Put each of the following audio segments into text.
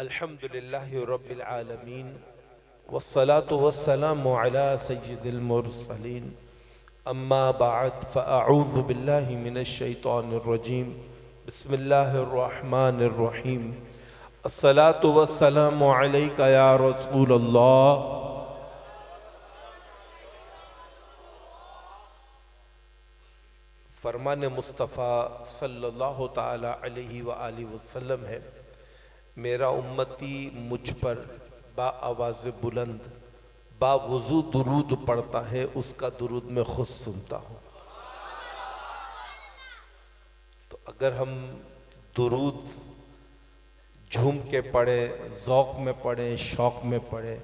الحمد لله رب العالمين والصلاة والسلام على سيد المرسلين أما بعد فأعوذ بالله من الشيطان الرجيم بسم الله الرحمن الرحيم الصلاة والسلام عليك يا رسول الله فرمان مصطفیٰ صلی اللہ تعالی علیہ وآلہ وسلم ہے، میرا امتی مجھ پر با آواز بلند با وضو درود پڑھتا ہے، اس کا درود میں خود سنتا ہوں۔ تو اگر ہم درود جھوم کے پڑھیں، ذوق میں پڑھیں، شوق میں پڑھیں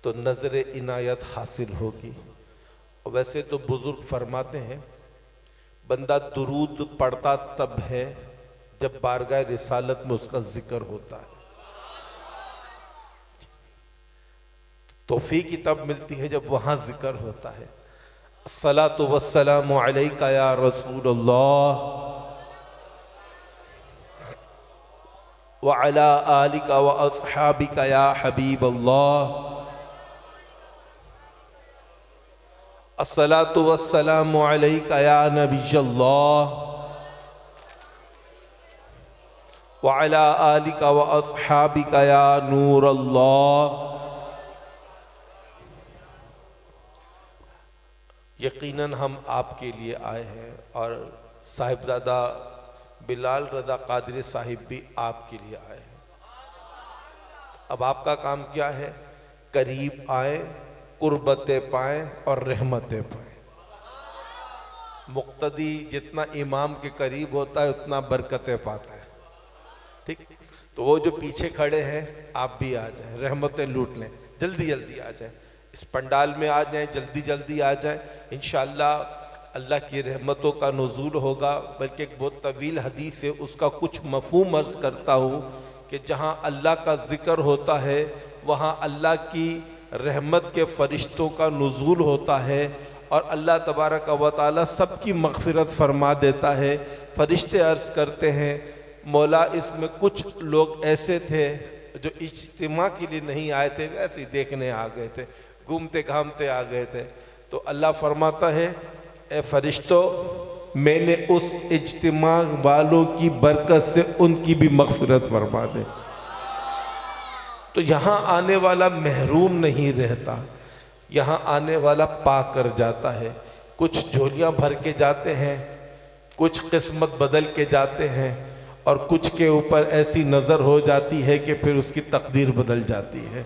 تو نظر عنایت حاصل ہوگی۔ اور ویسے تو بزرگ فرماتے ہیں بندہ درود پڑھتا تب ہے جب بارگاہ رسالت میں اس کا ذکر ہوتا ہے، توفیق تب ملتی ہے جب وہاں ذکر ہوتا ہے۔ الصلاۃ والسلام علیک یا رسول اللہ وعلی آلک واصحابک یا حبیب اللہ۔ الصلاۃ والسلام علیک یا نبی اللہ وعلی آلک واصحابک یا نور اللہ۔ یقیناً ہم آپ کے لیے آئے ہیں اور صاحبزادہ بلال رضا قادری صاحب بھی آپ کے لیے آئے ہیں۔ اب آپ کا کام کیا ہے؟ قریب آئیں، قربتیں پائیں اور رحمتیں پائیں۔ مقتدی جتنا امام کے قریب ہوتا ہے اتنا برکتیں پاتا ہے، ٹھیک؟ تو وہ جو پیچھے کھڑے ہیں آپ بھی آ جائیں، رحمتیں لوٹ لیں، جلدی جلدی آ جائیں، اس پنڈال میں آ جائیں، جلدی جلدی آ جائیں۔ انشاءاللہ اللہ کی رحمتوں کا نزول ہوگا۔ بلکہ ایک بہت طویل حدیث ہے، اس کا کچھ مفہوم عرض کرتا ہوں کہ جہاں اللہ کا ذکر ہوتا ہے وہاں اللہ کی رحمت کے فرشتوں کا نزول ہوتا ہے اور اللہ تبارک و تعالی سب کی مغفرت فرما دیتا ہے۔ فرشتے عرض کرتے ہیں مولا اس میں کچھ لوگ ایسے تھے جو اجتماع کے لیے نہیں آئے تھے، ویسے ہی دیکھنے آ گئے تھے، گھومتے گھامتے آ گئے تھے۔ تو اللہ فرماتا ہے اے فرشتوں میں نے اس اجتماع والوں کی برکت سے ان کی بھی مغفرت فرما دے۔ تو یہاں آنے والا محروم نہیں رہتا، یہاں آنے والا پا کر جاتا ہے۔ کچھ جھولیاں بھر کے جاتے ہیں، کچھ قسمت بدل کے جاتے ہیں اور کچھ کے اوپر ایسی نظر ہو جاتی ہے کہ پھر اس کی تقدیر بدل جاتی ہے۔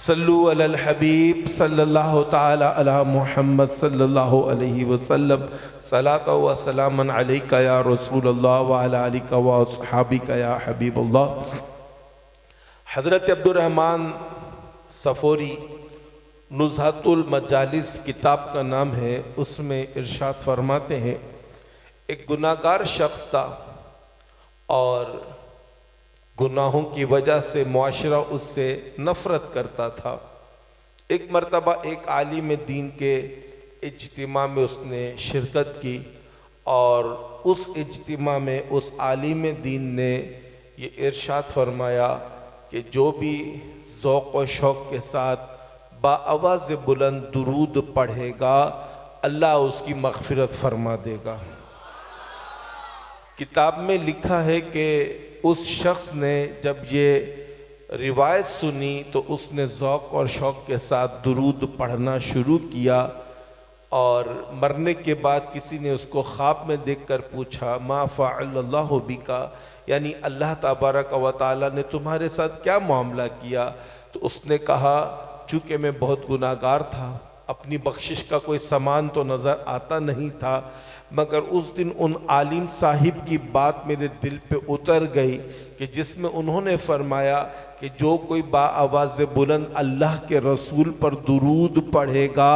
صلو علی الحبیب صلی اللہ تعالی علی محمد صلی اللہ علیہ وسلم۔ صلاۃ و سلام علیک یا رسول اللہ وعلی آلک و اصحابک یا حبیب اللہ۔ حضرت عبد الرحمن صفوری نزہۃ المجالس کتاب کا نام ہے، اس میں ارشاد فرماتے ہیں ایک گناہگار شخص تھا اور گناہوں کی وجہ سے معاشرہ اس سے نفرت کرتا تھا۔ ایک مرتبہ ایک عالم دین کے اجتماع میں اس نے شرکت کی اور اس اجتماع میں اس عالم دین نے یہ ارشاد فرمایا کہ جو بھی ذوق و شوق کے ساتھ با آواز بلند درود پڑھے گا اللہ اس کی مغفرت فرما دے گا۔ کتاب میں لکھا ہے کہ اس شخص نے جب یہ روایت سنی تو اس نے ذوق اور شوق کے ساتھ درود پڑھنا شروع کیا اور مرنے کے بعد کسی نے اس کو خواب میں دیکھ کر پوچھا ما فعل اللہ بکا، یعنی اللہ تبارک و تعالی نے تمہارے ساتھ کیا معاملہ کیا؟ تو اس نے کہا چونکہ میں بہت گناہگار تھا، اپنی بخشش کا کوئی سامان تو نظر آتا نہیں تھا، مگر اس دن ان عالم صاحب کی بات میرے دل پہ اتر گئی کہ جس میں انہوں نے فرمایا کہ جو کوئی با آواز بلند اللہ کے رسول پر درود پڑھے گا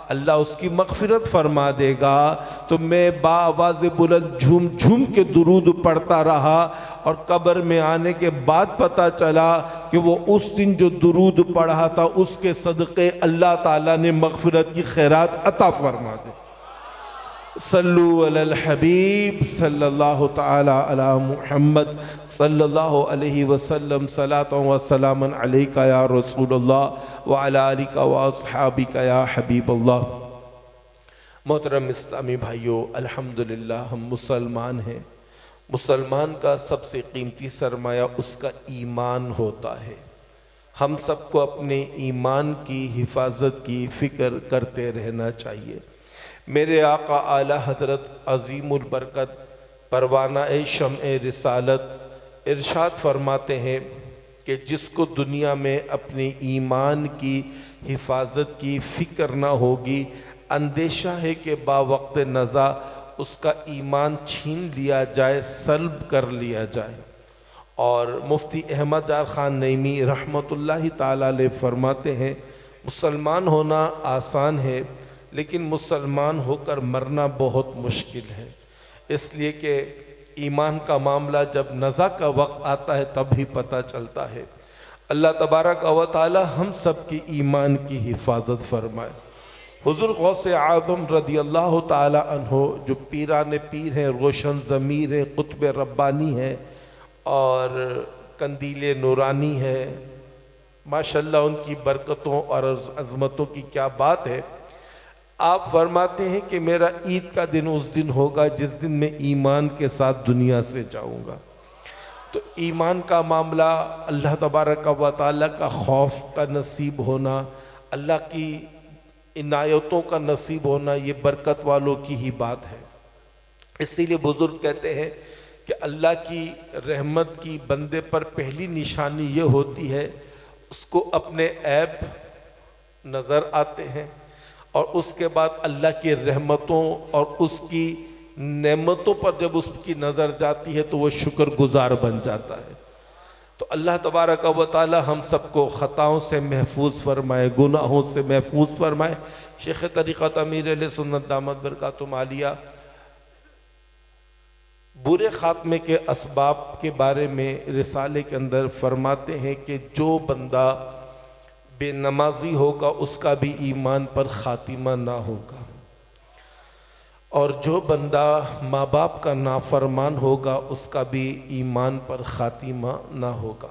اللہ اس کی مغفرت فرما دے گا۔ تو میں با آواز بلند جھوم جھوم کے درود پڑھتا رہا اور قبر میں آنے کے بعد پتہ چلا کہ وہ اس دن جو درود پڑھا تھا اس کے صدقے اللہ تعالیٰ نے مغفرت کی خیرات عطا فرما دے۔ صلو علی الحبیب صلی اللہ تعالی علی محمد صلی اللہ علیہ وسلم صلاۃ و سلام علیک یا رسول اللہ وعلی آلک و اصحابک یا حبیب اللہ۔ محترم اسلامی بھائیو، الحمدللہ ہم مسلمان ہیں۔ مسلمان کا سب سے قیمتی سرمایہ اس کا ایمان ہوتا ہے۔ ہم سب کو اپنے ایمان کی حفاظت کی فکر کرتے رہنا چاہیے۔ میرے آقا اعلیٰ حضرت عظیم البرکت پروانہ شمع رسالت ارشاد فرماتے ہیں کہ جس کو دنیا میں اپنے ایمان کی حفاظت کی فکر نہ ہوگی، اندیشہ ہے کہ باوقت نزا اس کا ایمان چھین لیا جائے، سلب کر لیا جائے۔ اور مفتی احمد یار خان نعیمی رحمۃ اللہ تعالیٰ علیہ فرماتے ہیں مسلمان ہونا آسان ہے، لیکن مسلمان ہو کر مرنا بہت مشکل ہے، اس لیے کہ ایمان کا معاملہ جب نزا کا وقت آتا ہے تب ہی پتہ چلتا ہے۔ اللہ تبارک و تعالی ہم سب کی ایمان کی حفاظت فرمائے۔ حضور غوث اعظم رضی اللہ تعالی عنہ جو پیران پیر ہیں، روشن ضمیر ہیں، قطب ربانی ہیں اور قندیل نورانی ہے، ماشاءاللہ ان کی برکتوں اور عظمتوں کی کیا بات ہے۔ آپ فرماتے ہیں کہ میرا عید کا دن اس دن ہوگا جس دن میں ایمان کے ساتھ دنیا سے جاؤں گا۔ تو ایمان کا معاملہ، اللہ تبارک و تعالیٰ کا خوف کا نصیب ہونا، اللہ کی عنایتوں کا نصیب ہونا، یہ برکت والوں کی ہی بات ہے۔ اسی لیے بزرگ کہتے ہیں کہ اللہ کی رحمت کی بندے پر پہلی نشانی یہ ہوتی ہے اس کو اپنے عیب نظر آتے ہیں، اور اس کے بعد اللہ کی رحمتوں اور اس کی نعمتوں پر جب اس کی نظر جاتی ہے تو وہ شکر گزار بن جاتا ہے۔ تو اللہ تبارک و تعالی ہم سب کو خطاؤں سے محفوظ فرمائے، گناہوں سے محفوظ فرمائے۔ شیخ طریقت امیر اہل سنت دامت برکاتہم عالیہ برے خاتمے کے اسباب کے بارے میں رسالے کے اندر فرماتے ہیں کہ جو بندہ بے نمازی ہوگا اس کا بھی ایمان پر خاتمہ نہ ہوگا، اور جو بندہ ماں باپ کا نافرمان ہوگا اس کا بھی ایمان پر خاتمہ نہ ہوگا،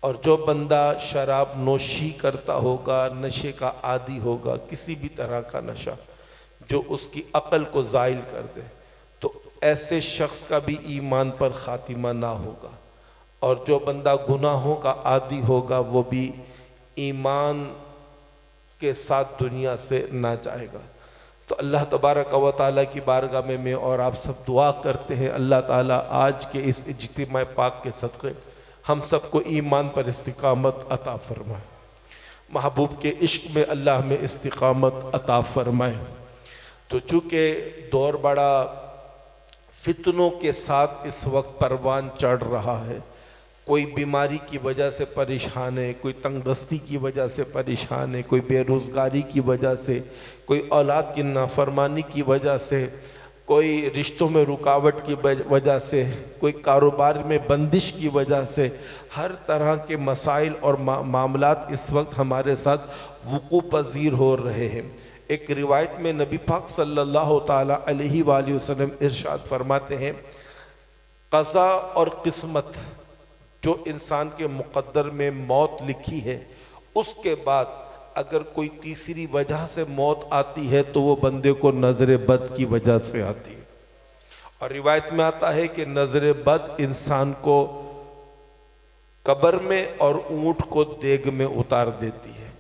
اور جو بندہ شراب نوشی کرتا ہوگا، نشے کا عادی ہوگا، کسی بھی طرح کا نشہ جو اس کی عقل کو زائل کر دے، تو ایسے شخص کا بھی ایمان پر خاتمہ نہ ہوگا، اور جو بندہ گناہوں کا عادی ہوگا وہ بھی ایمان کے ساتھ دنیا سے نہ جائے گا۔ تو اللہ تبارک و تعالیٰ کی بارگاہ میں اور آپ سب دعا کرتے ہیں اللہ تعالیٰ آج کے اس اجتماع پاک کے صدقے ہم سب کو ایمان پر استقامت عطا فرمائے، محبوب کے عشق میں اللہ ہمیں استقامت عطا فرمائے۔ تو چونکہ دور بڑا فتنوں کے ساتھ اس وقت پروان چڑھ رہا ہے، کوئی بیماری کی وجہ سے پریشان ہے، کوئی تنگ دستی کی وجہ سے پریشان ہے، کوئی بے روزگاری کی وجہ سے، کوئی اولاد کی نافرمانی کی وجہ سے، کوئی رشتوں میں رکاوٹ کی وجہ سے، کوئی کاروبار میں بندش کی وجہ سے، ہر طرح کے مسائل اور معاملات اس وقت ہمارے ساتھ وقوع پذیر ہو رہے ہیں۔ ایک روایت میں نبی پاک صلی اللہ تعالیٰ علیہ وآلہ وسلم ارشاد فرماتے ہیں قضا اور قسمت جو انسان کے مقدر میں موت لکھی ہے، اس کے بعد اگر کوئی تیسری وجہ سے موت آتی ہے تو وہ بندے کو نظر بد کی وجہ سے آتی ہے، اور روایت میں آتا ہے کہ نظر بد انسان کو قبر میں اور اونٹ کو دیگ میں اتار دیتی ہے۔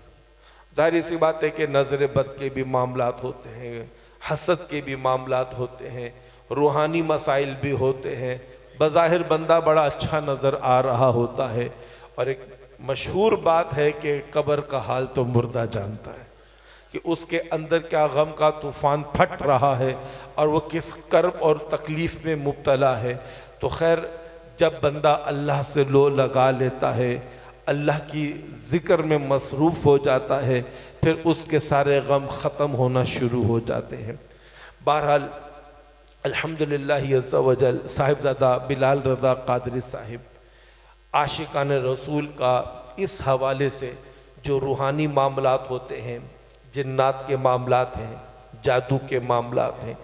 ظاہر سی بات ہے کہ نظر بد کے بھی معاملات ہوتے ہیں، حسد کے بھی معاملات ہوتے ہیں، روحانی مسائل بھی ہوتے ہیں۔ بظاہر بندہ بڑا اچھا نظر آ رہا ہوتا ہے، اور ایک مشہور بات ہے کہ قبر کا حال تو مردہ جانتا ہے کہ اس کے اندر کیا غم کا طوفان پھٹ رہا ہے اور وہ کس کرب اور تکلیف میں مبتلا ہے۔ تو خیر جب بندہ اللہ سے لو لگا لیتا ہے، اللہ کی ذکر میں مصروف ہو جاتا ہے، پھر اس کے سارے غم ختم ہونا شروع ہو جاتے ہیں۔ بہرحال الحمدللہ عز و جل صاحبزادہ بلال رضا قادری صاحب عاشقان رسول کا اس حوالے سے جو روحانی معاملات ہوتے ہیں، جنات کے معاملات ہیں، جادو کے معاملات ہیں،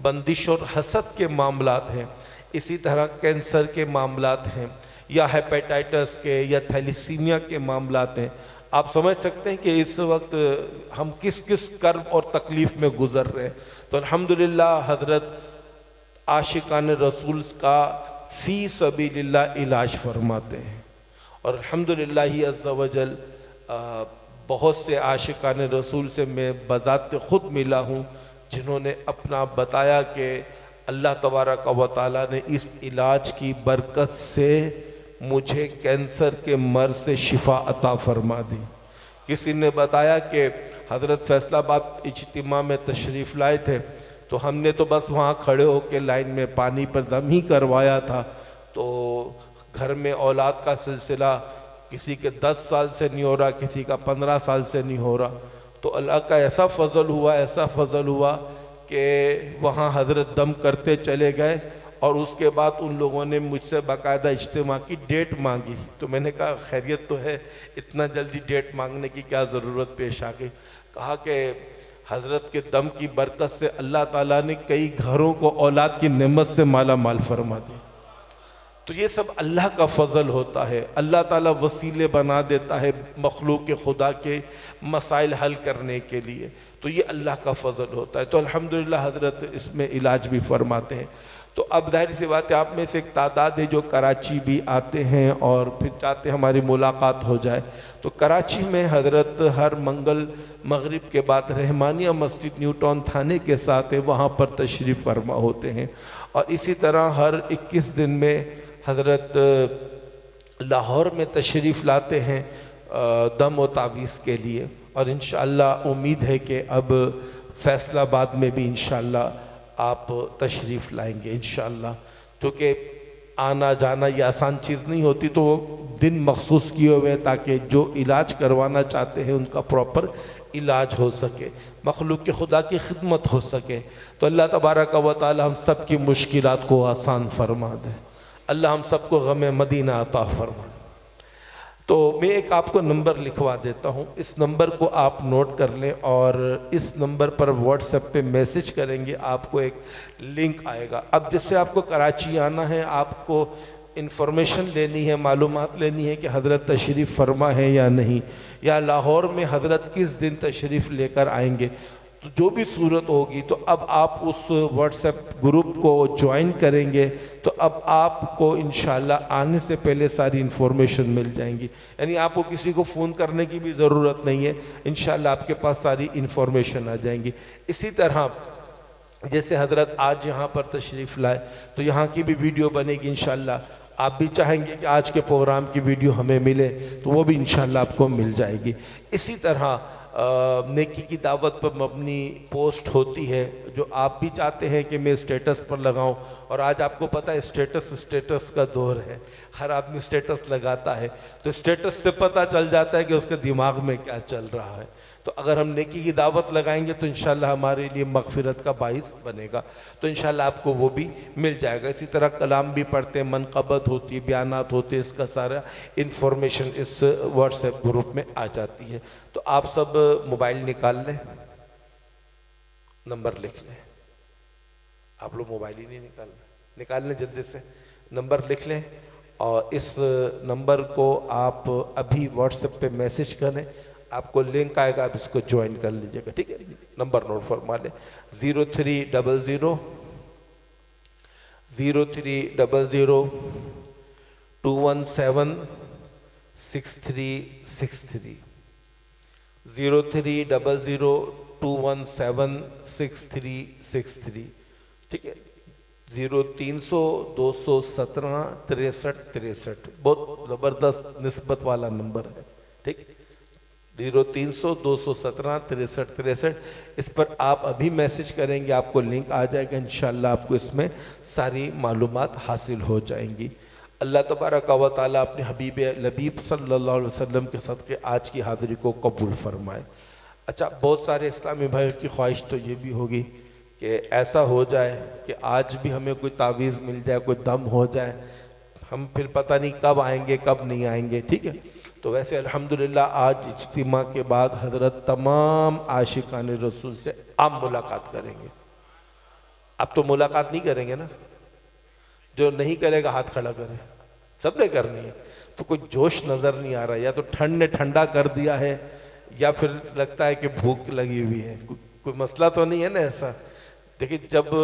بندش اور حسد کے معاملات ہیں، اسی طرح کینسر کے معاملات ہیں، یا ہیپیٹائٹس کے یا تھیلیسیمیا کے معاملات ہیں۔ آپ سمجھ سکتے ہیں کہ اس وقت ہم کس کس کرب اور تکلیف میں گزر رہے ہیں۔ تو الحمدللہ حضرت عاشقان رسول کا فی سبیل اللہ علاج فرماتے ہیں، اور الحمدللہ ہی عز و جل بہت سے عاشقان رسول سے میں بذات خود ملا ہوں جنہوں نے اپنا بتایا کہ اللہ تبارک و تعالیٰ نے اس علاج کی برکت سے مجھے کینسر کے مرض سے شفا عطا فرما دی۔ کسی نے بتایا کہ حضرت فیصل آباد اجتماع میں تشریف لائے تھے تو ہم نے تو بس وہاں کھڑے ہو کے لائن میں پانی پر دم ہی کروایا تھا، تو گھر میں اولاد کا سلسلہ کسی کے 10 سال سے نہیں ہو رہا، کسی کا 15 سال سے نہیں ہو رہا، تو اللہ کا ایسا فضل ہوا کہ وہاں حضرت دم کرتے چلے گئے، اور اس کے بعد ان لوگوں نے مجھ سے باقاعدہ اجتماع کی ڈیٹ مانگی۔ تو میں نے کہا خیریت تو ہے، اتنا جلدی ڈیٹ مانگنے کی کیا ضرورت پیش آ گئی؟ کہا کہ حضرت کے دم کی برکت سے اللہ تعالیٰ نے کئی گھروں کو اولاد کی نعمت سے مالا مال فرما دی۔ تو یہ سب اللہ کا فضل ہوتا ہے، اللہ تعالیٰ وسیلے بنا دیتا ہے مخلوق خدا کے مسائل حل کرنے کے لیے، تو یہ اللہ کا فضل ہوتا ہے۔ تو الحمدللہ حضرت اس میں علاج بھی فرماتے ہیں۔ تو اب ظاہر سی بات ہے آپ میں سے ایک تعداد ہے جو کراچی بھی آتے ہیں اور پھر چاہتے ہیں ہماری ملاقات ہو جائے، تو کراچی میں حضرت ہر منگل مغرب کے بعد رحمانیہ مسجد نیو ٹاؤن تھانے کے ساتھ ہے، وہاں پر تشریف فرما ہوتے ہیں، اور اسی طرح ہر 21 دن میں حضرت لاہور میں تشریف لاتے ہیں دم و تعویذ کے لیے، اور انشاءاللہ امید ہے کہ اب فیصل آباد میں بھی انشاءاللہ آپ تشریف لائیں گے انشاءاللہ، کیونکہ آنا جانا یہ آسان چیز نہیں ہوتی، تو وہ دن مخصوص کیے ہوئے ہیں تاکہ جو علاج کروانا چاہتے ہیں ان کا پراپر علاج ہو سکے، مخلوق کے خدا کی خدمت ہو سکے۔ تو اللہ تبارک و تعالی ہم سب کی مشکلات کو آسان فرما دے، اللہ ہم سب کو غم مدینہ عطا فرما۔ تو میں ایک آپ کو نمبر لکھوا دیتا ہوں، اس نمبر کو آپ نوٹ کر لیں، اور اس نمبر پر واٹس ایپ پہ میسج کریں گے، آپ کو ایک لنک آئے گا۔ اب جس سے آپ کو کراچی آنا ہے، آپ کو انفارمیشن لینی ہے، معلومات لینی ہے کہ حضرت تشریف فرما ہے یا نہیں، یا لاہور میں حضرت کس دن تشریف لے کر آئیں گے، تو جو بھی صورت ہوگی تو اب آپ اس واٹس ایپ گروپ کو جوائن کریں گے تو اب آپ کو انشاءاللہ آنے سے پہلے ساری انفارمیشن مل جائیں گی، یعنی آپ کو کسی کو فون کرنے کی بھی ضرورت نہیں ہے، انشاءاللہ آپ کے پاس ساری انفارمیشن آ جائیں گی۔ اسی طرح جیسے حضرت آج یہاں پر تشریف لائے تو یہاں کی بھی ویڈیو بنے گی انشاءاللہ، آپ بھی چاہیں گے کہ آج کے پروگرام کی ویڈیو ہمیں ملے تو وہ بھی انشاءاللہ آپ کو مل جائے گی۔ اسی طرح نیکی کی دعوت پر مبنی پوسٹ ہوتی ہے جو آپ بھی چاہتے ہیں کہ میں اسٹیٹس پر لگاؤں، اور آج آپ کو پتہ ہے اسٹیٹس کا دور ہے، ہر آدمی اسٹیٹس لگاتا ہے، تو اسٹیٹس سے پتہ چل جاتا ہے کہ اس کے دماغ میں کیا چل رہا ہے۔ تو اگر ہم نیکی کی دعوت لگائیں گے تو انشاءاللہ ہمارے لیے مغفرت کا باعث بنے گا، تو انشاءاللہ آپ کو وہ بھی مل جائے گا۔ اسی طرح کلام بھی پڑھتے ہیں، منقبت ہوتی ہے، بیانات ہوتے ہیں، اس کا سارا انفارمیشن اس واٹس ایپ گروپ میں آ جاتی ہے۔ تو آپ سب موبائل نکال لیں، نمبر لکھ لیں، آپ لوگ موبائل ہی نہیں نکال لیں جلدی سے، نمبر لکھ لیں، اور اس نمبر کو آپ ابھی واٹس ایپ پہ میسج کریں، آپ کو لنک آئے گا، آپ اس کو جوائن کر لیجئے گا، ٹھیک ہے؟ نمبر نوٹ فرما لیں، 0300 217 6363 0300 217 6363 ٹھیک ہے؟ 0300 217 6363 بہت زبردست نسبت والا نمبر ہے، ٹھیک؟ 0300 217 6363 اس پر آپ ابھی میسج کریں گے، آپ کو لنک آ جائے گا، انشاءاللہ آپ کو اس میں ساری معلومات حاصل ہو جائیں گی۔ اللہ تبارک و تعالیٰ اپنے حبیب لبیب صلی اللہ علیہ وسلم کے صدقے آج کی حاضری کو قبول فرمائے۔ اچھا، بہت سارے اسلامی بھائیوں کی خواہش تو یہ بھی ہوگی کہ ایسا ہو جائے کہ آج بھی ہمیں کوئی تعویذ مل جائے، کوئی دم ہو جائے، ہم پھر پتہ نہیں کب آئیں گے کب نہیں آئیں گے، ٹھیک ہے؟ تو ویسے الحمدللہ آج اجتماع کے بعد حضرت تمام عاشقان رسول سے عام ملاقات کریں گے. اب تو ملاقات نہیں کریں گے نا, جو نہیں کرے گا ہاتھ کھڑا کرے, سب نے کرنی ہے. تو کوئی جوش نظر نہیں آ رہا, یا تو ٹھنڈ نے ٹھنڈا کر دیا ہے یا پھر لگتا ہے کہ بھوک لگی ہوئی ہے, کوئی مسئلہ تو نہیں ہے نا ایسا. دیکھیں جب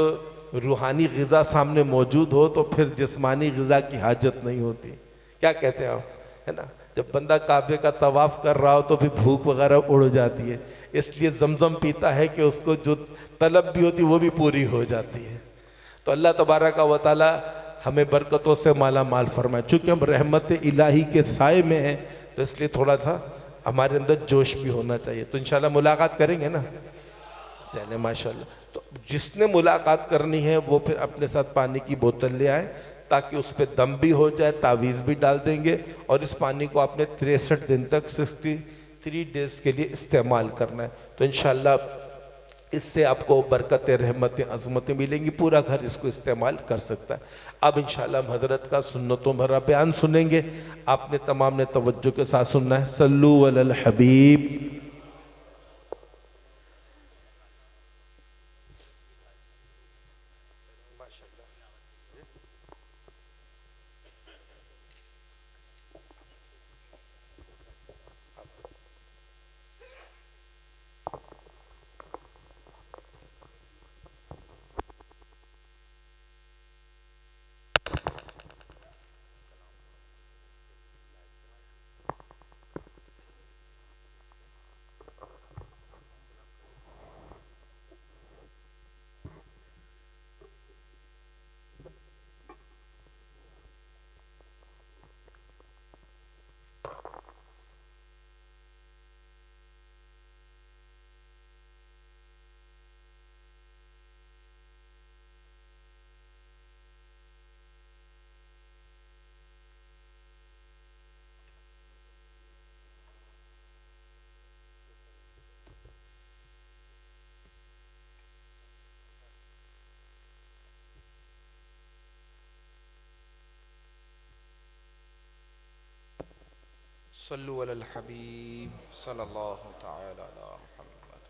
روحانی غذا سامنے موجود ہو تو پھر جسمانی غذا کی حاجت نہیں ہوتی. کیا کہتے ہیں آپ, ہے نا؟ جب بندہ کعبے کا طواف کر رہا ہو تو پھر بھوک وغیرہ اڑ جاتی ہے, اس لیے زمزم پیتا ہے کہ اس کو جو طلب بھی ہوتی وہ بھی پوری ہو جاتی ہے. تو اللہ تبارک و تعالی ہمیں برکتوں سے مالا مال فرمائے. چونکہ ہم رحمت الہی کے سائے میں ہیں تو اس لیے تھوڑا سا ہمارے اندر جوش بھی ہونا چاہیے. تو انشاءاللہ ملاقات کریں گے نا, چلیں ماشاءاللہ. تو جس نے ملاقات کرنی ہے وہ پھر اپنے ساتھ پانی کی بوتل لے آئے تاکہ اس پہ دم بھی ہو جائے, تعویذ بھی ڈال دیں گے, اور اس پانی کو آپ نے 63 دن تک 63 ڈیز کے لیے استعمال کرنا ہے. تو انشاءاللہ اس سے آپ کو برکت رحمتیں عظمتیں ملیں گی, پورا گھر اس کو استعمال کر سکتا ہے. اب انشاءاللہ ہم حضرت کا سنتوں بھرا بیان سنیں گے, آپ نے تمام نے توجہ کے ساتھ سننا ہے. صلو علی الحبیب. صلو علی الحبیب صلی اللہ تعالی علی محمد.